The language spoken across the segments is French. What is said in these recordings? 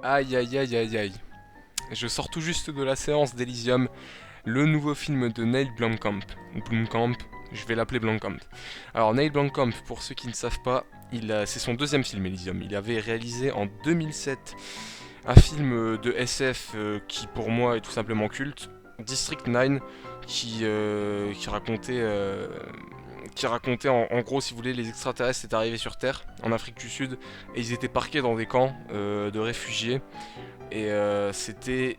Aïe aïe aïe aïe aïe. Je sors tout juste de la séance d'Elysium, le nouveau film de Neil Blomkamp. Ou Blomkamp, je vais l'appeler Blomkamp. Alors Neil Blomkamp, pour ceux qui ne savent pas, c'est son deuxième film Elysium. Il avait réalisé en 2007 un film de SF qui pour moi est tout simplement culte, District 9, qui racontait en gros, si vous voulez, les extraterrestres étaient arrivés sur Terre, en Afrique du Sud, et ils étaient parqués dans des camps de réfugiés. Et c'était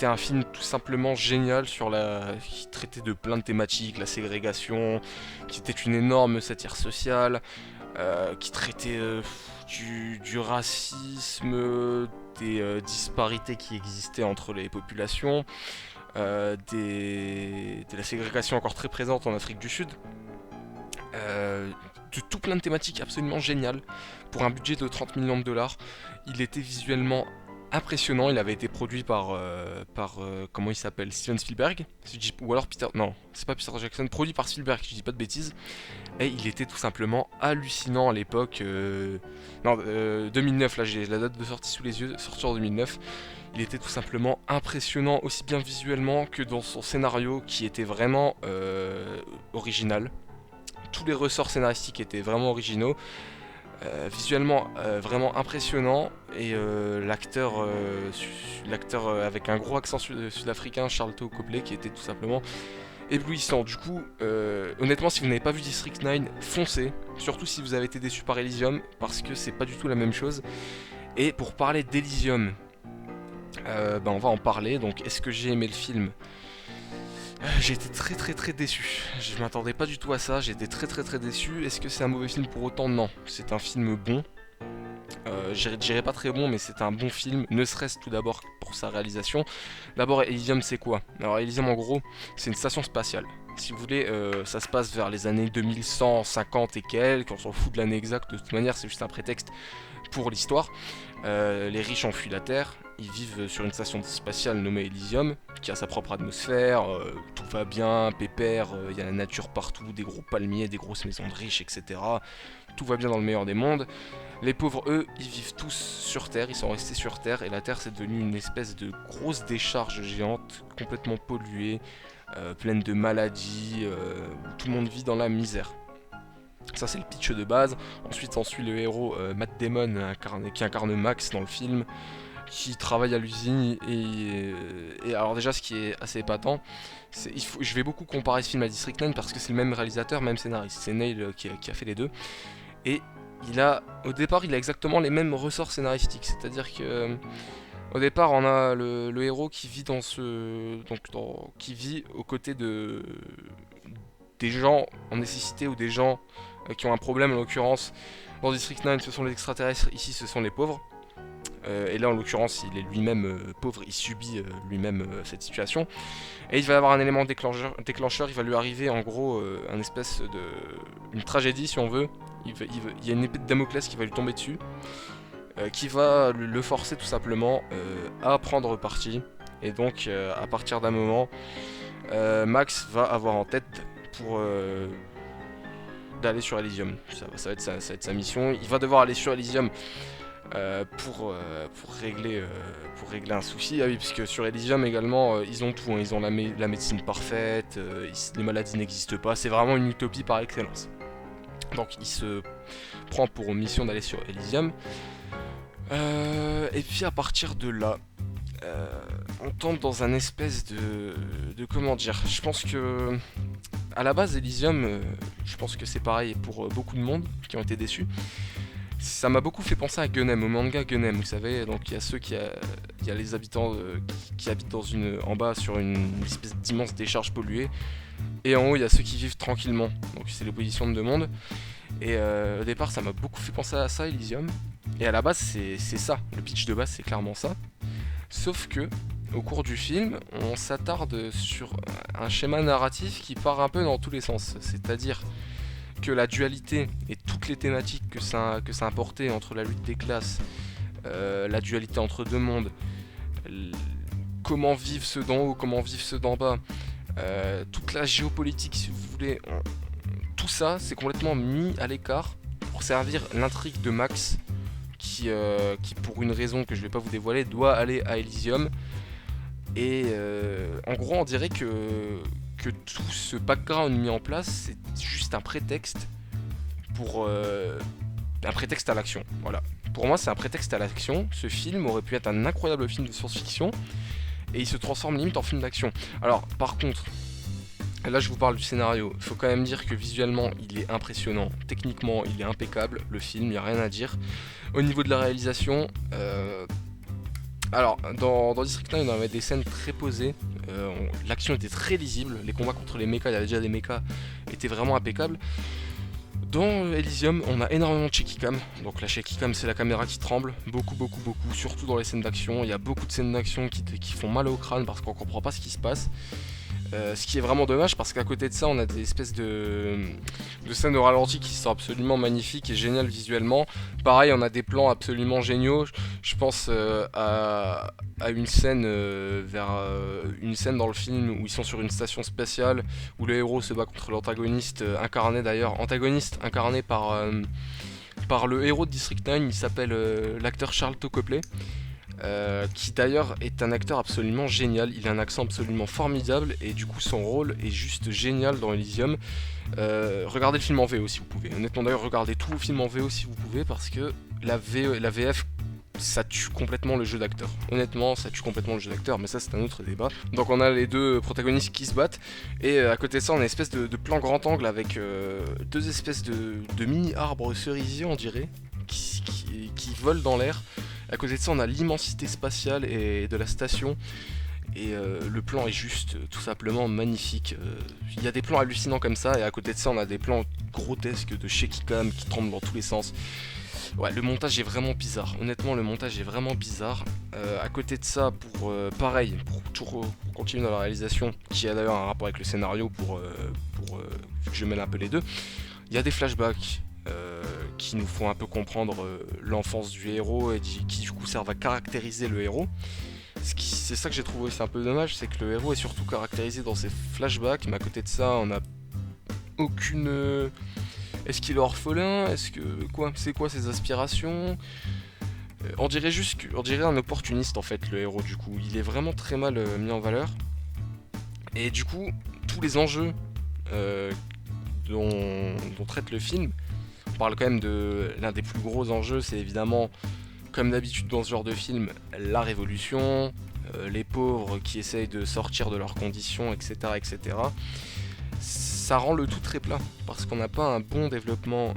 un film tout simplement génial qui traitait de plein de thématiques, la ségrégation, qui était une énorme satire sociale, qui traitait du racisme, des disparités qui existaient entre les populations, de la ségrégation encore très présente en Afrique du Sud. Euh, de tout plein de thématiques absolument géniales. Pour un budget de 30 millions de dollars, il était visuellement impressionnant. Il avait été produit par comment il s'appelle, Steven Spielberg, ou alors Peter, non, c'est pas Peter Jackson, produit par Spielberg, je dis pas de bêtises. Et il était tout simplement hallucinant à l'époque. Non, 2009, là j'ai la date de sortie sous les yeux, sorti en 2009. Il était tout simplement impressionnant, aussi bien visuellement que dans son scénario qui était vraiment original. Tous les ressorts scénaristiques étaient vraiment originaux, visuellement vraiment impressionnant, et l'acteur avec un gros accent sud-africain, Charlton Copley, qui était tout simplement éblouissant. Du coup, honnêtement, si vous n'avez pas vu District 9, foncez, surtout si vous avez été déçu par Elysium, parce que c'est pas du tout la même chose. Et pour parler d'Elysium, on va en parler. Donc, est-ce que j'ai aimé le film? J'ai été très très très déçu. Je m'attendais pas du tout à ça. J'ai été très très très déçu. Est-ce que c'est un mauvais film pour autant? Non. C'est un film bon. Je dirais pas très bon, mais c'est un bon film. Ne serait-ce tout d'abord pour sa réalisation. D'abord, Elysium, c'est quoi? Alors, Elysium, en gros, c'est une station spatiale. Si vous voulez, ça se passe vers les années 2150 et quelques. On s'en fout de l'année exacte. De toute manière, c'est juste un prétexte pour l'histoire. Les riches ont fui la Terre. Ils vivent sur une station spatiale nommée Elysium, qui a sa propre atmosphère, tout va bien, pépère, il y a la nature partout, des gros palmiers, des grosses maisons de riches, etc. Tout va bien dans le meilleur des mondes. Les pauvres, eux, ils vivent tous sur Terre, ils sont restés sur Terre, et la Terre c'est devenu une espèce de grosse décharge géante, complètement polluée, pleine de maladies, où tout le monde vit dans la misère. Ça c'est le pitch de base. Ensuite on suit le héros Matt Damon qui incarne Max dans le film, qui travaille à l'usine, et alors déjà ce qui est assez épatant, je vais beaucoup comparer ce film à District 9 parce que c'est le même réalisateur, même scénariste, c'est Neil qui a fait les deux, et au départ il a exactement les mêmes ressorts scénaristiques, c'est-à-dire que au départ on a le héros qui vit qui vit aux côtés des gens en nécessité, ou des gens qui ont un problème. En l'occurrence dans District 9 ce sont les extraterrestres, ici ce sont les pauvres. Et là en l'occurrence il est lui-même pauvre, il subit lui-même cette situation. Et il va y avoir un élément déclencheur, il va lui arriver en gros une tragédie si on veut. Il y a une épée de Damoclès qui va lui tomber dessus, qui va le forcer tout simplement à prendre parti. Et donc à partir d'un moment, Max va avoir en tête pour d'aller sur Elysium. Ça va être sa mission. Il va devoir aller sur Elysium pour régler un souci. Ah oui, puisque sur Elysium également, ils ont tout, hein. Ils ont la médecine parfaite, les maladies n'existent pas, c'est vraiment une utopie par excellence. Donc il se prend pour mission d'aller sur Elysium. Et puis à partir de là, on tombe dans un espèce de comment dire, je pense que à la base Elysium, je pense que c'est pareil pour beaucoup de monde qui ont été déçus. Ça m'a beaucoup fait penser à Gunem, au manga Gunem, vous savez. Donc il y a il y a les habitants qui habitent en bas sur une espèce d'immense décharge polluée, et en haut il y a ceux qui vivent tranquillement. Donc c'est l'opposition de deux mondes. Et au départ ça m'a beaucoup fait penser à ça, Elysium. Et à la base c'est ça, le pitch de base c'est clairement ça. Sauf que au cours du film, on s'attarde sur un schéma narratif qui part un peu dans tous les sens. C'est-à-dire que la dualité et toutes les thématiques que ça importait entre la lutte des classes, la dualité entre deux mondes, comment vivent ceux d'en haut, comment vivent ceux d'en bas, toute la géopolitique si vous voulez, tout ça c'est complètement mis à l'écart pour servir l'intrigue de Max, qui pour une raison que je vais pas vous dévoiler, doit aller à Elysium. Et en gros, on dirait que tout ce background mis en place, c'est juste un prétexte pour un prétexte à l'action. Voilà. Pour moi, c'est un prétexte à l'action. Ce film aurait pu être un incroyable film de science-fiction et il se transforme limite en film d'action. Alors, par contre, là je vous parle du scénario. Il faut quand même dire que visuellement, il est impressionnant. Techniquement, il est impeccable. Le film, il n'y a rien à dire. Au niveau de la réalisation, alors, dans District 9, on avait des scènes très posées. L'action était très lisible. Les combats contre les mechas, il y avait déjà des mechas, étaient vraiment impeccables. Dans Elysium, on a énormément de shaky cam. Donc la shaky cam, c'est la caméra qui tremble. Beaucoup, beaucoup, beaucoup. Surtout dans les scènes d'action. Il y a beaucoup de scènes d'action qui font mal au crâne parce qu'on comprend pas ce qui se passe. Ce qui est vraiment dommage parce qu'à côté de ça, on a des espèces de scènes de ralenti qui sont absolument magnifiques et géniales visuellement. Pareil, on a des plans absolument géniaux. Je pense à une scène une scène dans le film où ils sont sur une station spatiale où le héros se bat contre l'antagoniste antagoniste incarné par le héros de District 9. Il s'appelle l'acteur Charlton Copley. Qui d'ailleurs est un acteur absolument génial, il a un accent absolument formidable et du coup son rôle est juste génial dans Elysium. Regardez le film en VO si vous pouvez, honnêtement d'ailleurs regardez tout le film en VO si vous pouvez parce que la VF ça tue complètement le jeu d'acteur. Honnêtement ça tue complètement le jeu d'acteur mais ça c'est un autre débat. Donc on a les deux protagonistes qui se battent et à côté de ça on a une espèce de plan grand angle avec deux espèces de mini arbres cerisiers on dirait qui volent dans l'air. À côté de ça, on a l'immensité spatiale et de la station. Et le plan est juste tout simplement magnifique. Il y a des plans hallucinants comme ça. Et à côté de ça, on a des plans grotesques de shaky cam qui tremblent dans tous les sens. Ouais, le montage est vraiment bizarre. Honnêtement, le montage est vraiment bizarre. À côté de ça, pareil, pour continuer dans la réalisation, qui a d'ailleurs un rapport avec le scénario vu que je mêle un peu les deux, il y a des flashbacks. Qui nous font un peu comprendre l'enfance du héros et qui du coup servent à caractériser le héros. C'est ça que j'ai trouvé aussi un peu dommage, c'est que le héros est surtout caractérisé dans ses flashbacks, mais à côté de ça, on n'a aucune... Est-ce qu'il est orphelin? Est-ce que... C'est quoi ses aspirations? On dirait un opportuniste en fait, le héros du coup. Il est vraiment très mal mis en valeur. Et du coup, tous les enjeux dont traite le film, on parle quand même de l'un des plus gros enjeux, c'est évidemment, comme d'habitude dans ce genre de film, la révolution, les pauvres qui essayent de sortir de leurs conditions, etc., etc. Ça rend le tout très plat, parce qu'on n'a pas un bon développement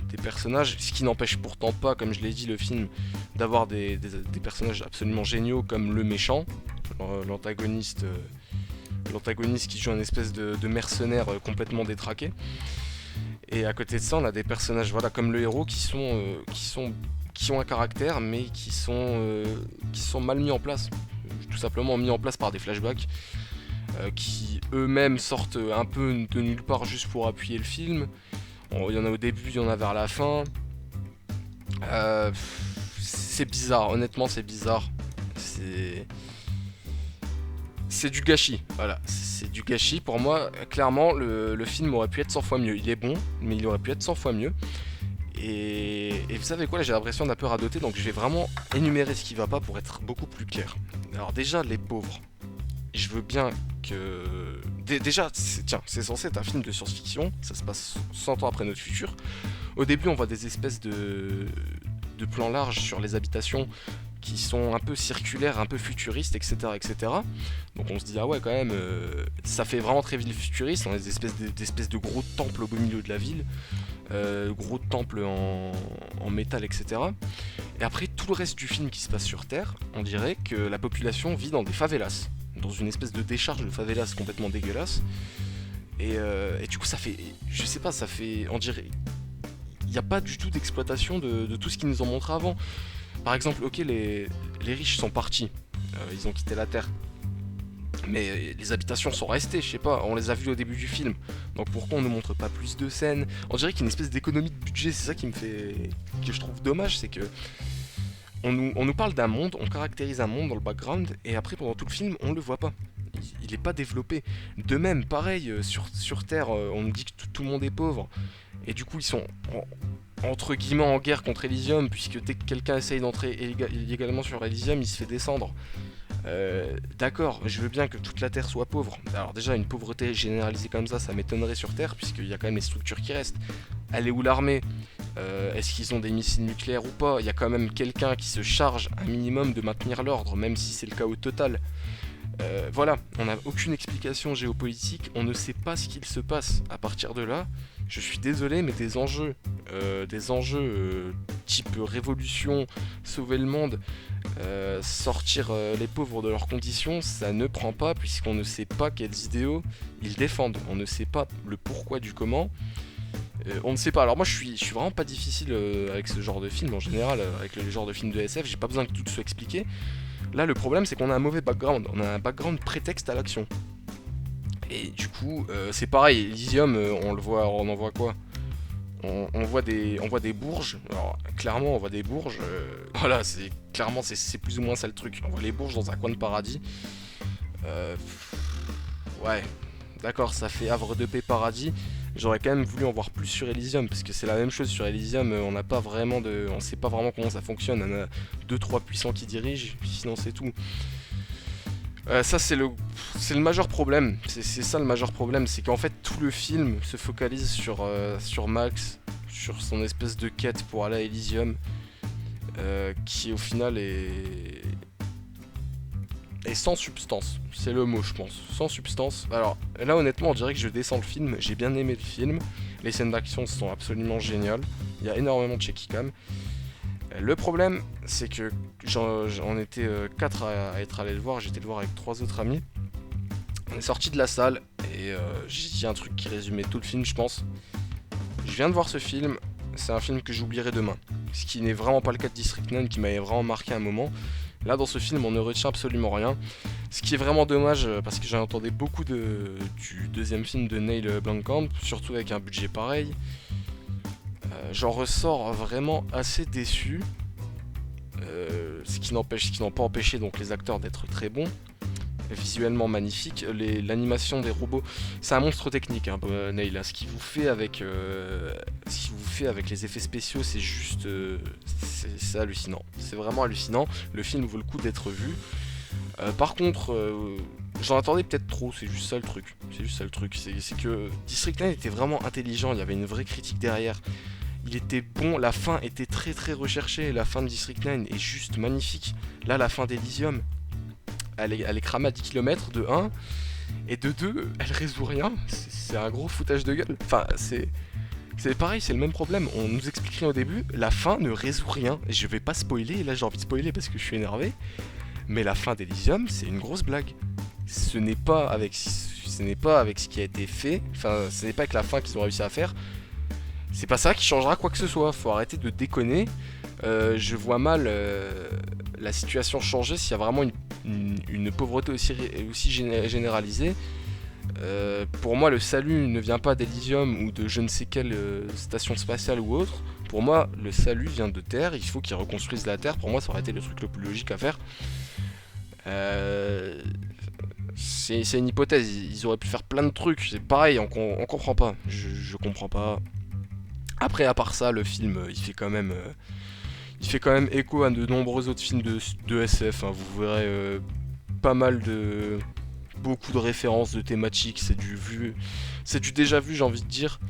des personnages, ce qui n'empêche pourtant pas, comme je l'ai dit, le film, d'avoir des personnages absolument géniaux, comme le méchant, l'antagoniste qui joue un espèce de mercenaire complètement détraqué. Et à côté de ça, on a des personnages, voilà, comme le héros, qui ont un caractère, mais qui sont mal mis en place, tout simplement mis en place par des flashbacks, qui eux-mêmes sortent un peu de nulle part juste pour appuyer le film. Il y en a au début, il y en a vers la fin. C'est bizarre, honnêtement, c'est bizarre. C'est du gâchis, voilà, c'est du gâchis. Pour moi, clairement, le film aurait pu être 100 fois mieux. Il est bon, mais il aurait pu être 100 fois mieux. Et vous savez quoi, là j'ai l'impression d'un peu radoter, donc je vais vraiment énumérer ce qui va pas pour être beaucoup plus clair. Alors déjà, les pauvres. Je veux bien que... Déjà, c'est censé être un film de science-fiction, ça se passe 100 ans après notre futur. Au début, on voit des espèces de plans larges sur les habitations qui sont un peu circulaires, un peu futuristes, etc., etc. Donc on se dit, ah ouais, quand même, ça fait vraiment très ville futuriste, on a des espèces de gros temples au beau milieu de la ville, gros temples en métal, etc. Et après, tout le reste du film qui se passe sur Terre, on dirait que la population vit dans des favelas, dans une espèce de décharge de favelas complètement dégueulasse. Et du coup, ça fait, je sais pas, on dirait, il n'y a pas du tout d'exploitation de tout ce qu'ils nous ont montré avant. Par exemple, ok, les riches sont partis, ils ont quitté la Terre. Mais les habitations sont restées, je sais pas, on les a vues au début du film. Donc pourquoi on ne montre pas plus de scènes? On dirait qu'il y a une espèce d'économie de budget, c'est ça que je trouve dommage, c'est que on nous parle d'un monde, on caractérise un monde dans le background, et après pendant tout le film, on le voit pas. Il est pas développé. De même, pareil, sur Terre, on nous dit que tout le monde est pauvre, et du coup ils sont entre guillemets en guerre contre Elysium, puisque dès que quelqu'un essaye d'entrer illégalement sur Elysium, il se fait descendre. D'accord, je veux bien que toute la Terre soit pauvre. Alors déjà, une pauvreté généralisée comme ça m'étonnerait sur Terre, puisqu'il y a quand même les structures qui restent. Elle est où l'armée? Est-ce qu'ils ont des missiles nucléaires ou pas? Il y a quand même quelqu'un qui se charge un minimum de maintenir l'ordre, même si c'est le chaos total. Voilà, on n'a aucune explication géopolitique, on ne sait pas ce qu'il se passe. À partir de là, je suis désolé, mais des enjeux type révolution, sauver le monde, sortir les pauvres de leurs conditions, ça ne prend pas puisqu'on ne sait pas quels idéaux ils défendent. On ne sait pas le pourquoi du comment. On ne sait pas. Alors moi je suis vraiment pas difficile avec ce genre de film en général, avec le genre de film de SF, j'ai pas besoin que tout soit expliqué. Là le problème c'est qu'on a un mauvais background, on a un background prétexte à l'action. Et du coup c'est pareil, Elysium on en voit quoi? On voit des bourges. Alors clairement on voit des bourges. Voilà, c'est plus ou moins ça le truc. On voit les bourges dans un coin de paradis. Ouais, d'accord, ça fait havre de paix paradis. J'aurais quand même voulu en voir plus sur Elysium, parce que c'est la même chose sur Elysium, on sait pas vraiment comment ça fonctionne, on a 2-3 puissants qui dirigent, sinon c'est tout. Ça c'est le majeur problème, c'est ça le majeur problème, c'est qu'en fait tout le film se focalise sur Max, sur son espèce de quête pour aller à Elysium, qui au final est sans substance, c'est le mot je pense, sans substance. Alors là honnêtement on dirait que je descends le film, j'ai bien aimé le film, les scènes d'action sont absolument géniales, il y a énormément de shaky cam. Le problème c'est que j'en étais 4 à être allé le voir, j'étais le voir avec 3 autres amis. On est sorti de la salle et j'ai dit un truc qui résumait tout le film je pense. Je viens de voir ce film, c'est un film que j'oublierai demain, ce qui n'est vraiment pas le cas de District 9 qui m'avait vraiment marqué un moment. Là dans ce film on ne retient absolument rien, ce qui est vraiment dommage parce que j'en entendais beaucoup du deuxième film de Neil Blomkamp, surtout avec un budget pareil. J'en ressors vraiment assez déçu, ce qui n'ont pas empêché donc les acteurs d'être très bons, visuellement magnifique, l'animation des robots, c'est un monstre technique hein, Neil, ce qu'il vous fait avec les effets spéciaux c'est juste c'est hallucinant, c'est vraiment hallucinant, le film vaut le coup d'être vu. Par contre j'en attendais peut-être trop, c'est juste ça le truc, c'est que District 9 était vraiment intelligent, il y avait une vraie critique derrière. Il était bon, la fin était très très recherchée, la fin de District 9 est juste magnifique. Là la fin d'Elysium, elle est cramée à 10 km de 1, et de 2, elle résout rien, c'est un gros foutage de gueule. Enfin, c'est pareil, c'est le même problème, on nous explique rien au début, la fin ne résout rien. Et je vais pas spoiler, là j'ai envie de spoiler parce que je suis énervé, mais la fin d'Elysium, c'est une grosse blague. Ce n'est pas avec ce qui a été fait, enfin, ce n'est pas avec la fin qu'ils ont réussi à faire. C'est pas ça qui changera quoi que ce soit, faut arrêter de déconner. Je vois mal la situation changer s'il y a vraiment une pauvreté aussi généralisée. Pour moi, le salut ne vient pas d'Elysium ou de je ne sais quelle station spatiale ou autre. Pour moi, le salut vient de Terre, il faut qu'ils reconstruisent la Terre. Pour moi, ça aurait été le truc le plus logique à faire. C'est une hypothèse, ils auraient pu faire plein de trucs. C'est pareil, on comprend pas. Je comprends pas. Après, à part ça, le film, il fait quand même écho à de nombreux autres films de SF. Hein. Vous verrez beaucoup de références, de thématiques. C'est du déjà vu, j'ai envie de dire.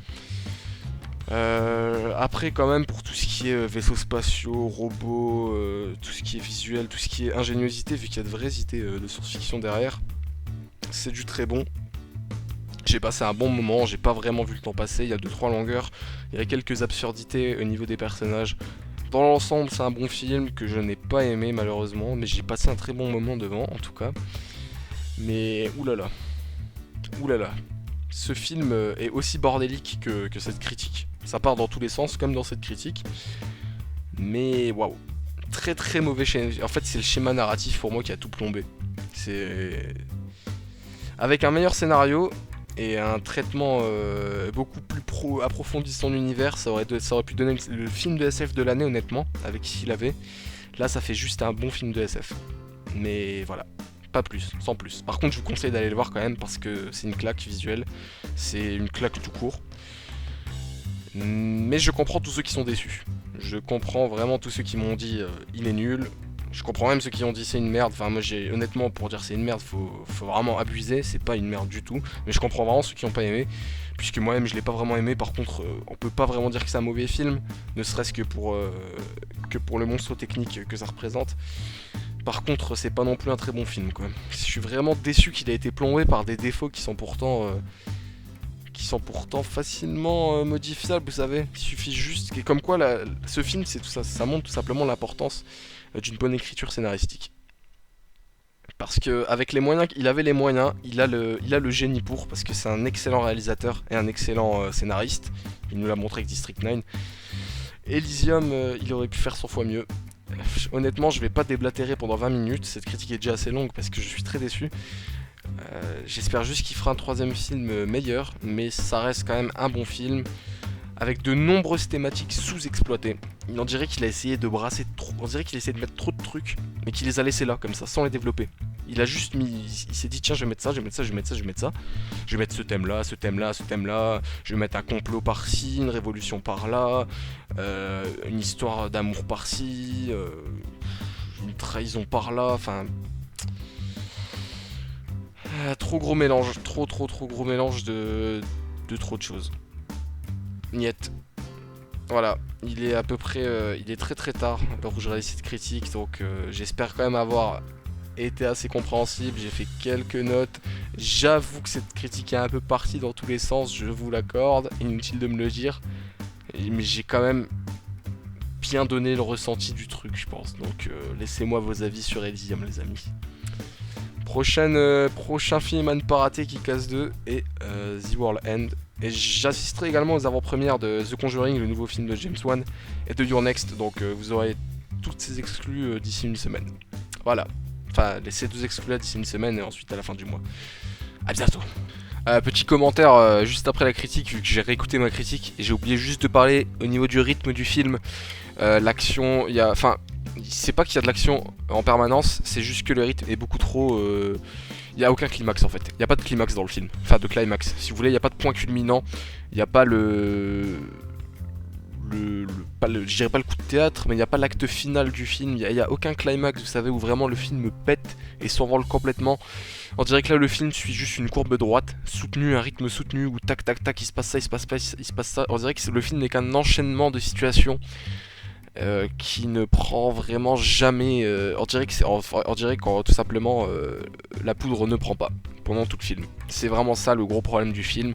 Après, quand même, pour tout ce qui est vaisseaux spatiaux, robots, tout ce qui est visuel, tout ce qui est ingéniosité, vu qu'il y a de vraies idées de science-fiction derrière, c'est du très bon. J'ai passé un bon moment, j'ai pas vraiment vu le temps passer, il y a 2-3 longueurs, il y a quelques absurdités au niveau des personnages. Dans l'ensemble, c'est un bon film que je n'ai pas aimé malheureusement, mais j'ai passé un très bon moment devant en tout cas. Mais oulala, ce film est aussi bordélique que cette critique. Ça part dans tous les sens comme dans cette critique. Mais waouh, très très mauvais schéma. En fait, c'est le schéma narratif pour moi qui a tout plombé. C'est avec un meilleur scénario et un traitement beaucoup plus approfondi de son univers, ça aurait pu donner le film de SF de l'année honnêtement, avec ce qu'il avait. Là ça fait juste un bon film de SF. Mais voilà, pas plus, sans plus. Par contre je vous conseille d'aller le voir quand même parce que c'est une claque visuelle, c'est une claque tout court. Mais je comprends tous ceux qui sont déçus. Je comprends vraiment tous ceux qui m'ont dit il est nul. Je comprends même ceux qui ont dit c'est une merde. Enfin, moi, honnêtement, pour dire c'est une merde, faut vraiment abuser. C'est pas une merde du tout. Mais je comprends vraiment ceux qui n'ont pas aimé. Puisque moi-même, je l'ai pas vraiment aimé. Par contre, on peut pas vraiment dire que c'est un mauvais film. Ne serait-ce que pour le monstre technique que ça représente. Par contre, c'est pas non plus un très bon film, quoi. Je suis vraiment déçu qu'il ait été plombé par des défauts qui sont pourtant facilement modifiables, vous savez. Il suffit juste... Comme quoi, ce film, c'est tout ça, ça montre tout simplement l'importance d'une bonne écriture scénaristique. Parce que avec les moyens, il avait les moyens, il a le génie pour, parce que c'est un excellent réalisateur et un excellent scénariste. Il nous l'a montré avec District 9. Elysium, il aurait pu faire 100 fois mieux. Honnêtement, je vais pas déblatérer pendant 20 minutes, cette critique est déjà assez longue parce que je suis très déçu. J'espère juste qu'il fera un troisième film meilleur, mais ça reste quand même un bon film, avec de nombreuses thématiques sous-exploitées. On dirait qu'il a essayé de brasser trop, on dirait qu'il a essayé de mettre trop de trucs, mais qu'il les a laissés là, comme ça, sans les développer. Il a juste mis, il s'est dit tiens je vais mettre ça, je vais mettre ça, je vais mettre ça, je vais mettre ça. Je vais mettre ce thème là, ce thème là, ce thème là. Je vais mettre un complot par-ci, une révolution par-là, une histoire d'amour par-ci, une trahison par-là, enfin... trop gros mélange, trop gros mélange de trop de choses. Niet. Voilà, il est à peu près, il est très tard alors où je réalise cette critique, donc j'espère quand même avoir été assez compréhensible. J'ai fait quelques notes. J'avoue que cette critique est un peu partie dans tous les sens, je vous l'accorde, inutile de me le dire. Mais j'ai quand même bien donné le ressenti du truc, je pense. Donc laissez-moi vos avis sur Elysium, les amis. Prochain film à ne pas rater, Kick-Ass 2 et The World End. Et j'assisterai également aux avant-premières de The Conjuring, le nouveau film de James Wan, et de Your Next. Donc vous aurez toutes ces exclus d'ici une semaine. Voilà. Enfin, ces deux exclus là d'ici une semaine et ensuite à la fin du mois. A bientôt. Petit commentaire juste après la critique, vu que j'ai réécouté ma critique et j'ai oublié juste de parler au niveau du rythme du film. L'action, il y a... Enfin, c'est pas qu'il y a de l'action en permanence, c'est juste que le rythme est beaucoup trop... Il n'y a aucun climax en fait, il n'y a pas de climax dans le film, enfin de climax, si vous voulez, il n'y a pas de point culminant, il n'y a pas je dirais pas le coup de théâtre, mais il n'y a pas l'acte final du film, il n'y a aucun climax, vous savez, où vraiment le film me pète et s'envole complètement. On dirait que là le film suit juste une courbe droite, soutenue, un rythme soutenu, où tac tac tac, il se passe ça, il se passe pas, il se passe ça. On dirait que le film n'est qu'un enchaînement de situations. Qui ne prend vraiment jamais. On dirait que tout simplement la poudre ne prend pas pendant tout le film. C'est vraiment ça le gros problème du film,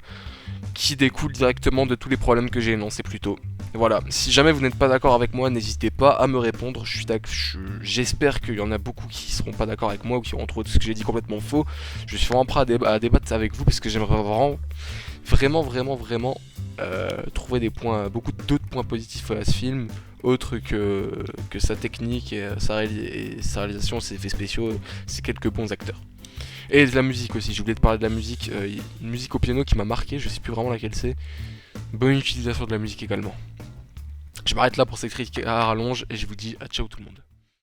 qui découle directement de tous les problèmes que j'ai énoncés plus tôt. Voilà, si jamais vous n'êtes pas d'accord avec moi, n'hésitez pas à me répondre. J'espère qu'il y en a beaucoup qui seront pas d'accord avec moi ou qui auront trouvé tout ce que j'ai dit complètement faux. Je suis vraiment prêt à débattre avec vous parce que j'aimerais vraiment trouver beaucoup d'autres points positifs à ce film, autre que sa technique et sa réalisation, ses effets spéciaux, ses quelques bons acteurs. Et de la musique aussi, j'ai oublié de parler de la musique, une musique au piano qui m'a marqué, je sais plus vraiment laquelle c'est. Bonne utilisation de la musique également. Je m'arrête là pour cette critique à rallonge et je vous dis à ciao tout le monde.